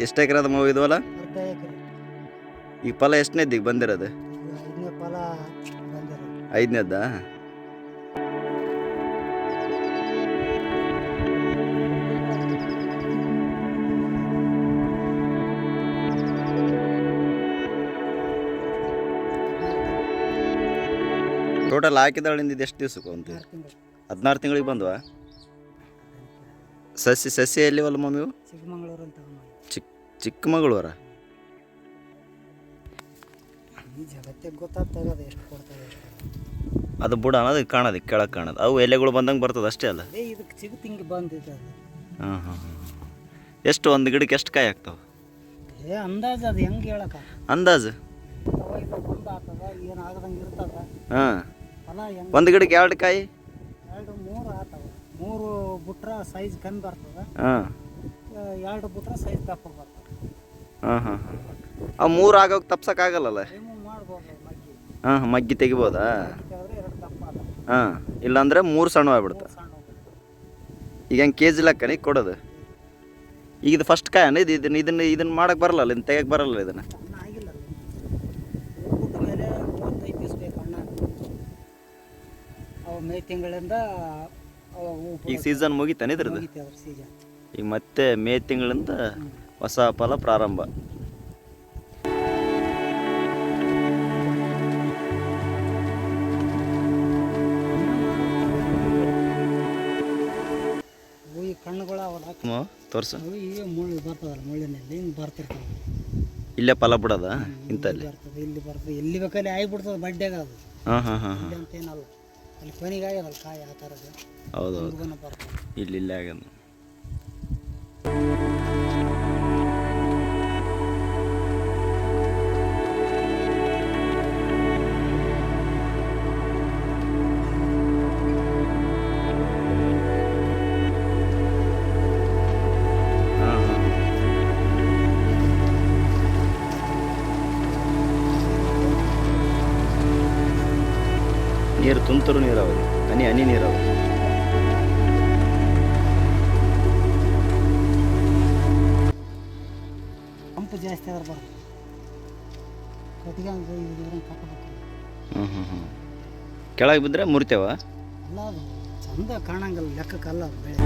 ಎಷ್ಟು ಎಕರೆ ಅದ ಮಾವು ಇದು ಹೊಲ? ಅರ್ಧ ಎಕರೆ. ಈ ಫಲ ಎಷ್ಟನೇದ್ದು ಈಗ ಬಂದಿರೋದು? ಈಗ 5ನೇ ಫಲ ಬಂದಿರೋದು. 5ನೇದ್ದಾ? ಟೋಟಲ್ ಹಾಕಿದಳಿಂದ ಎಷ್ಟು ದಿವ್ಸಕ್ಕೆ ಅಂತ? 6 ತಿಂಗಳು. 16 ತಿಂಗಳಿಗೆ ಬಂದ್ವಾ? ಸಸಿ ಎಲ್ಲಿ ಹೊಲ ಮಮ್ಮಿ? ಚಿಕ್ಕಮಗಳೂರು ಅಂತ ಚಿಕ್ಕಮಗಳೂರ? ಈ ಜಗತ್ತಿಗೆ ಗೊತ್ತಾಗ್ತದೆ ಎಷ್ಟು ಕೊಡ್ತಾರೆ ಎಷ್ಟು. ಅದು ಬುಡ ಅನ್ನೋದು ಕಾಣೋದು ಕೆಳಗೆ ಕಾಣೋದು, ಅವು ಎಲೆಗಳು ಬಂದಂಗೆ ಬರ್ತದೆ ಅಷ್ಟೇ ಅಲ್ಲ? ಇದಕ್ಕೆ ಸಿಗುತ್ತೆ ಹಿಂಗೆ ಬಂದಿದೆ ಅದು. ಹಾಂ ಹಾಂ ಹಾಂ. ಎಷ್ಟು ಒಂದು ಗಿಡಕ್ಕೆ ಎಷ್ಟು ಕಾಯಿ ಆಗ್ತಾವೆ? ಅಂದಾಜು ಅದು ಹೆಂಗೆ ಹೇಳಕ್ಕ ಅಂದಾಜು? ಇದು ಬಂದು ಆಗ್ತದ ಏನು ಆಗದಂಗೆ ಇರ್ತದ. ಹಾಂ. ಫಲ ಹೆಂಗೆ ಒಂದು ಗಿಡಕ್ಕೆ 2 ಕಾಯಿ? 2 3 ಆಗ್ತವೆ. 3 ಬಿಟ್ರೆ ಸೈಜ್ ಕಮ್ಮಿ ಬರ್ತದೆ. ಹಾಂ. 2 ಬಿಟ್ರೆ ಸೈಜ್ ದಪ್ಪ ಬರ್ತದೆ. ಹಾಂ ಹಾಂ ಹಾಂ. ಅವು 3 ಆಗೋಕೆ ತಪ್ಸೋಕ್ಕಾಗಲ್ಲಲ್ಲ? ರಿಮೂವ್ ಮಾಡ್ಬೋದು ಮಗ್ಗಿ. ಹಾಂ, ಮಗ್ಗಿ ತೆಗಿಬೋದಾ? ತೆಗೆದ್ರೆ 2 ದಪ್ಪ ಅದ. ಹಾಂ, ಇಲ್ಲಾಂದ್ರೆ 3 ಸಣ್ಣ ಆಗ್ಬಿಡ್ತಾವೆ. ಸಣ್ಣ ಈಗ ಹೆಂಗೆ ಕೆ ಜಿ ಲೆಕ್ಕನೇ ಕೊಡೋದು? ಈಗ ಇದು ಫಸ್ಟ್ ಕಾಯಿ ಅನ್ನ ಇದನ್ನು ಮಾಡಕ್ಕೆ ಬರಲ್ಲ, ಇದನ್ನು ತೆಗಿಯಕ್ಕೆ ಬರಲ್ಲ ಇದನ್ನು? ಅನ್ನ ಆಗಿಲ್ಲ ಬಿಟ್ಟ ಮೇಲೆ 35 ದಿವಸ ಬೇಕು ಅಣ್ಣ. ಅವು ಮೇ ತಿಂಗಳಿಂದ ಈಗ ಸೀಸನ್ ಮುಗಿತಾನೆ ಇದ್ರದ್ದು? ಅದ್ರ ಸೀಸನ್. ಈಗ ಮತ್ತೆ ಮೇ ತಿಂಗಳಿಂದ ಹೊಸ ಫಲ ಪ್ರಾರಂಭ. ಈ ಕಣ್ಣುಗಳು ಅವಲ್ಲ ತೋರ್ಸು. ಈಗ ಮುಳ್ಳು ಬರ್ತದಲ್ಲ, ಮುಳ್ಳಿನಲ್ಲಿ ಹಿಂಗೆ ಬರ್ತಿರ್ತಾವೆ. ಇಲ್ಲೇ ಫಲ ಬಿಡೋದ ಇಂಥಲ್ಲಿ? ಬರ್ತದೆ, ಇಲ್ಲಿ ಬರ್ತದೆ, ಎಲ್ಲಿ ಬೇಕಲ್ಲಿ ಆಗಿಬಿಡ್ತದೆ ಬಡ್ಡೆಗ ಅದು. ಹಾಂ ಹಾಂ ಹಾಂ ಹಾಂ. ಇಲ್ಲಿ ಅಂತ ಏನಲ್ಲ, ಅಲ್ಲಿ ಕೊನೆಗೆ ಆಗ್ಯದಲ್ಲ ಕಾಯಿ ಆ ಥರದ್ದು. ಹೌದೌದು, ಬರ್ತದೆ. ಇಲ್ಲೇ ಆಗ್ಯದ. ನೀರು ತುಂತುರು ನೀರಾವರಿ, ಹನಿ ನೀರಾವರಿ. ಪಂಪ್ ಜಾಸ್ತಿ ಆದ್ರೆ ಬರ್ತದೆ, ಕಟ್ಟಿಗೆ ಕಟ್ಟಬೇಕು. ಹ್ಞೂ ಹ್ಞೂ ಹ್ಞೂ. ಕೆಳಗೆ ಬಿದ್ದರೆ ಮುರಿತೇವ? ಅಲ್ಲ ಅದು ಚಂದ ಕಾಣಂಗಲ್ಲ, ಲೆಕ್ಕಕ್ಕಲ್ಲ ಅದು ಬೆಳೆ.